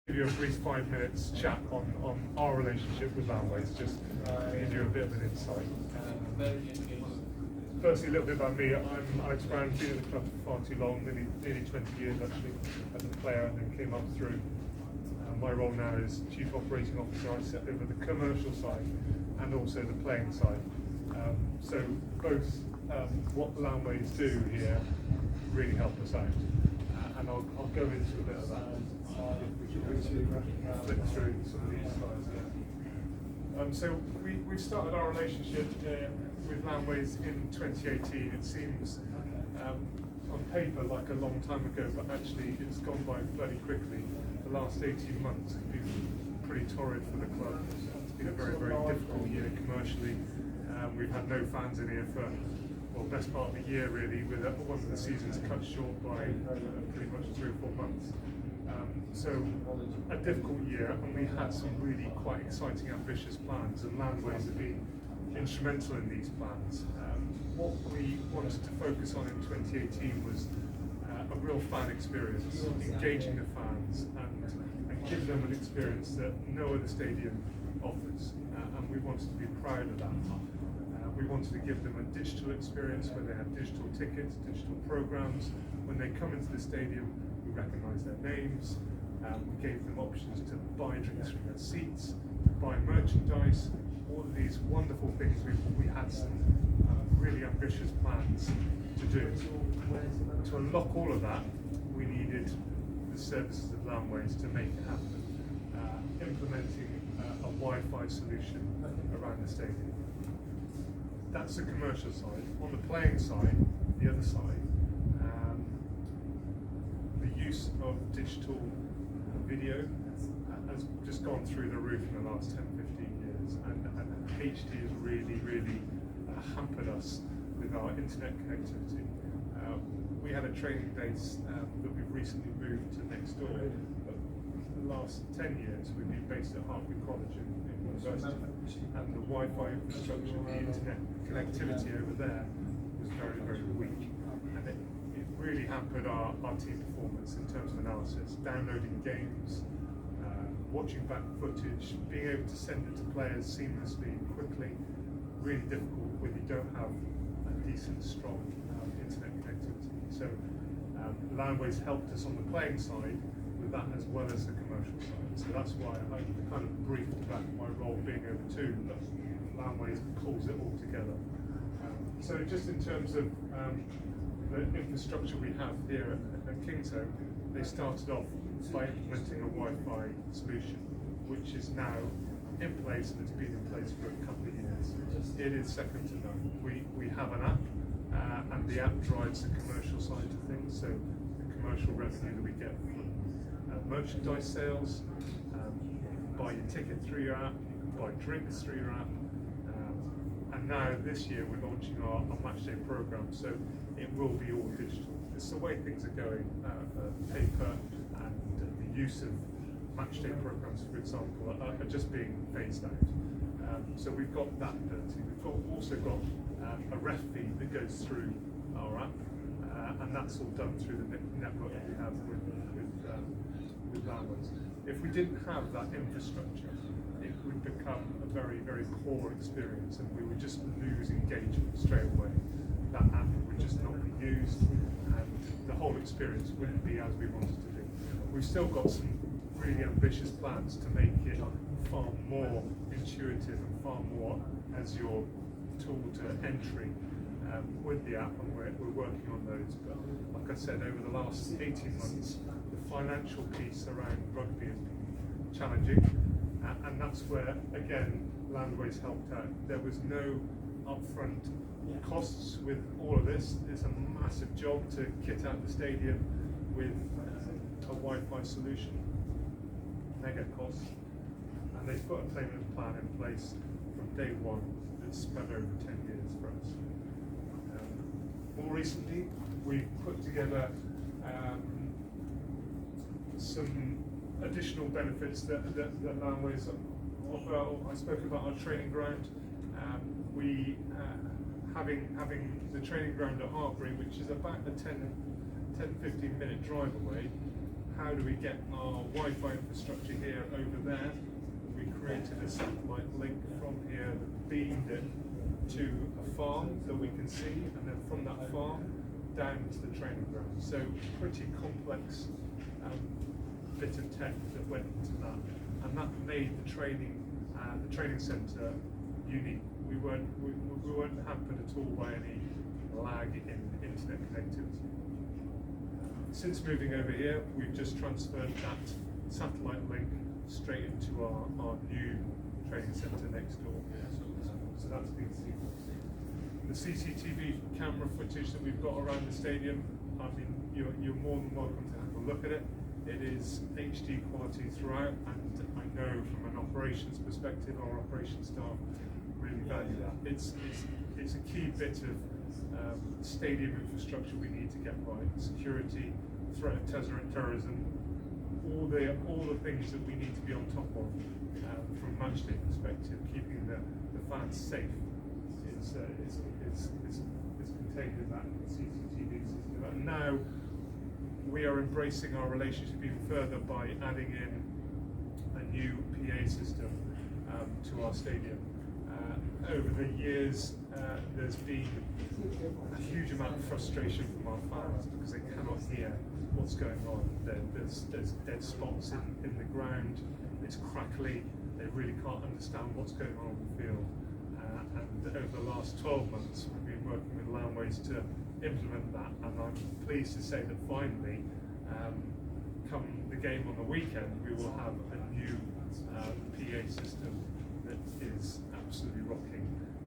Give you a brief 5 minutes chat on our relationship with Landways, just to give you a bit of an insight. Firstly, a little bit about me. I'm Alex Brown, been at the club for far too long, nearly 20 years actually, as a player, and then came up through. My role now is Chief Operating Officer. I sit over the commercial side and also the playing side. So both what Landways do here really help us out. And I'll go into a bit of that. Flip through some of these slides here. So we started our relationship with Landways in 2018. It seems on paper like a long time ago, but actually it's gone by bloody quickly. The last 18 months have been pretty torrid for the club. It's been a very, very difficult year commercially. We've had no fans in here for, well, best part of the year really, with one of the seasons cut short by pretty much 3 or 4 months. So a difficult year, and we had some really quite exciting, ambitious plans, and Landways have been instrumental in these plans. What we wanted to focus on in 2018 was a real fan experience, engaging the fans and give them an experience that no other stadium offers, and we wanted to be proud of that. We wanted to give them a digital experience where they have digital tickets, digital programs. When they come into the stadium, we recognise their names. We gave them options to buy drinks from their seats, buy merchandise, all of these wonderful things. We had some really ambitious plans to do. To unlock all of that, we needed the services of Landways to make it happen. Implementing a Wi-Fi solution around the stadium. That's the commercial side. On the playing side, the other side, the use of digital video has just gone through the roof in the last 10, 15 years, and HD has really hampered us with our internet connectivity. We had a training base that we've recently moved to next door, but for the last 10 years we've been based at Hartford College in university, and the Wi-Fi infrastructure, the internet connectivity over there was very weak, and it really hampered our team performance in terms of analysis, downloading games, watching back footage, being able to send it to players seamlessly and quickly. Really difficult when you don't have a decent, strong internet connectivity. So Landways helped us on the playing side with that as well as the commercial side. So that's why I kind of briefed about my role being over two, but Landways pulls it all together. So just in terms of the infrastructure we have here at Kingsholm, they started off by implementing a Wi-Fi solution, which is now in place, and it's been in place for a couple of years. It is second to none. We have an app, and the app drives the commercial side of things, so the commercial revenue that we get from merchandise sales, buy your ticket through your app, you can buy drinks through your app, and now this year we're launching our matchday program, so it will be all digital. It's the way things are going. Paper and the use of matchday programs, for example, are just being phased out. So we've got that ability. We've also got a ref feed that goes through our app, and that's all done through the network that we have with Landways. If we didn't have that infrastructure, it would become a very poor experience, and we would just lose engagement straight away. That app would just not be used, and the whole experience wouldn't be as we wanted to do. We've still got some really ambitious plans to make it far more intuitive and far more as your tool to entry with the app, and we're working on those. But like I said, over the last 18 months, the financial piece around rugby has been challenging, and that's where, again, Landways helped out. There was no upfront costs with all of this. It's a massive job to kit out the stadium with a Wi-Fi solution, mega costs, and they've put a payment plan in place from day one that's spread over 10 years for us. More recently, we've put together some additional benefits that Landways offer. I spoke about our training ground. We having the training ground at Harbury, which is about a 10-15 minute drive away, how do we get our Wi-Fi infrastructure here over there? We created a satellite link from here that beamed it to a farm that we can see, and then from that farm down to the training ground. So pretty complex bit of tech that went into that, and that made the training centre unique. We weren't hampered at all by any lag in internet connectivity. Since moving over here, we've just transferred that satellite link straight into our new training centre next door. So that's been seen. The CCTV camera footage that we've got around the stadium, I mean, you're more than welcome to have a look at it. It is HD quality throughout, and I know from an operations perspective, our operations staff really value that. It's a key bit of stadium infrastructure we need to get right. Security, threat of terrorism, all the things that we need to be on top of from a match day perspective, keeping the fans safe is contained in that CCTV system. And now we are embracing our relationship even further by adding in a new PA system to our stadium. Over the years, there's been a huge amount of frustration from our fans because they cannot hear what's going on. There's dead spots in the ground, it's crackly, they really can't understand what's going on the field. And over the last 12 months, we've been working with Landways to implement that, and I'm pleased to say that finally, come the game on the weekend, we will have a new PA system that is absolutely rocking.